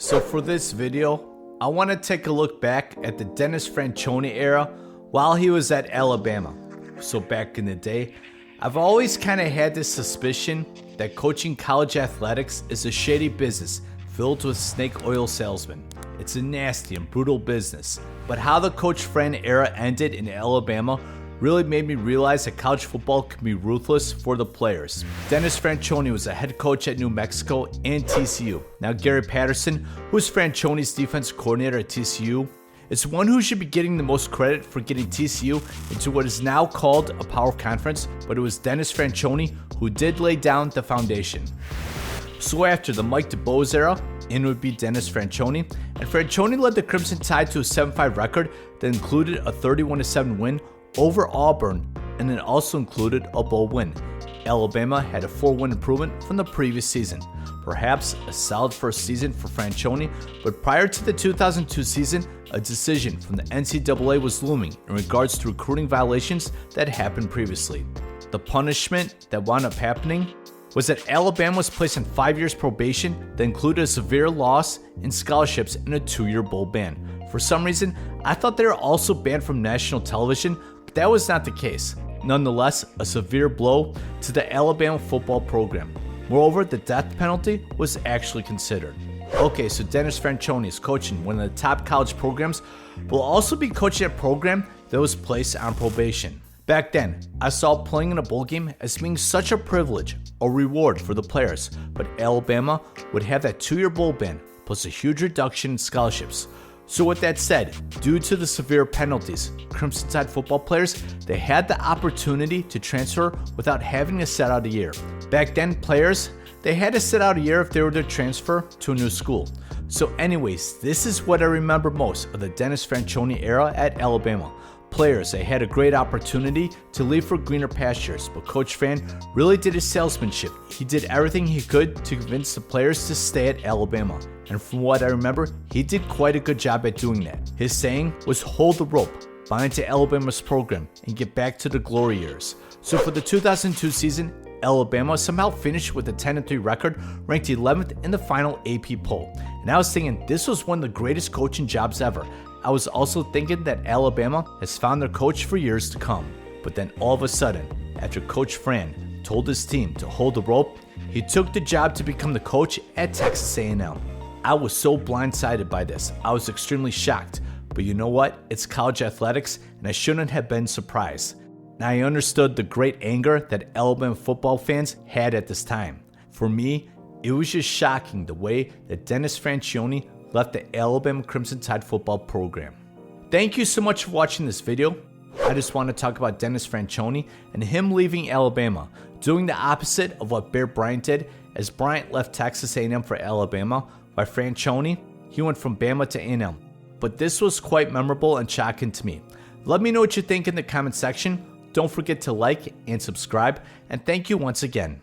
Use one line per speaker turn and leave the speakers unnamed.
So for this video, I want to take a look back at the Dennis Franchione era while he was at Alabama. So back in the day, I've always kind of had this suspicion that coaching college athletics is a shady business filled with snake oil salesmen. It's a nasty and brutal business. But how the Coach Fran era ended in Alabama really made me realize that college football can be ruthless for the players. Dennis Franchione was a head coach at New Mexico and TCU. Now Gary Patterson, who was Franchione's defense coordinator at TCU, is one who should be getting the most credit for getting TCU into what is now called a power conference, but it was Dennis Franchione who did lay down the foundation. So after the Mike DuBose era, in would be Dennis Franchione, and Franchione led the Crimson Tide to a 7-5 record that included a 31-7 win over Auburn, and it also included a bowl win. Alabama had a 4-win improvement from the previous season. Perhaps a solid first season for Franchione, but prior to the 2002 season, a decision from the NCAA was looming in regards to recruiting violations that happened previously. The punishment that wound up happening was that Alabama was placed on 5 years probation that included a severe loss in scholarships and a 2-year bowl ban. For some reason, I thought they were also banned from national television, but that was not the case. Nonetheless, a severe blow to the Alabama football program. Moreover, the death penalty was actually considered. Okay, so Dennis Franchione is coaching one of the top college programs, but will also be coaching a program that was placed on probation. Back then, I saw playing in a bowl game as being such a privilege, a reward for the players, but Alabama would have that 2-year bowl ban, plus a huge reduction in scholarships. So with that said, due to the severe penalties, Crimson Tide football players, they had the opportunity to transfer without having to sit out a year. Back then, players, they had to sit out a year if they were to transfer to a new school. So anyways, this is what I remember most of the Dennis Franchione era at Alabama. Players, they had a great opportunity to leave for greener pastures, but Coach Fran really did his salesmanship. He did everything he could to convince the players to stay at Alabama. And from what I remember, he did quite a good job at doing that. His saying was hold the rope, buy into Alabama's program, and get back to the glory years. So for the 2002 season, Alabama somehow finished with a 10-3 record, ranked 11th in the final AP poll. And I was thinking this was one of the greatest coaching jobs ever. I was also thinking that Alabama has found their coach for years to come. But then all of a sudden, after Coach Fran told his team to hold the rope, he took the job to become the coach at Texas A&M. I was so blindsided by this. I was extremely shocked. But you know what? It's college athletics, and I shouldn't have been surprised. Now I understood the great anger that Alabama football fans had at this time. For me, it was just shocking the way that Dennis Franchione left the Alabama Crimson Tide football program. Thank you so much for watching this video. I just want to talk about Dennis Franchione and him leaving Alabama, doing the opposite of what Bear Bryant did, as Bryant left Texas A&M for Alabama, while Franchione, he went from Bama to A&M. But this was quite memorable and shocking to me. Let me know what you think in the comment section. Don't forget to like and subscribe, and thank you once again.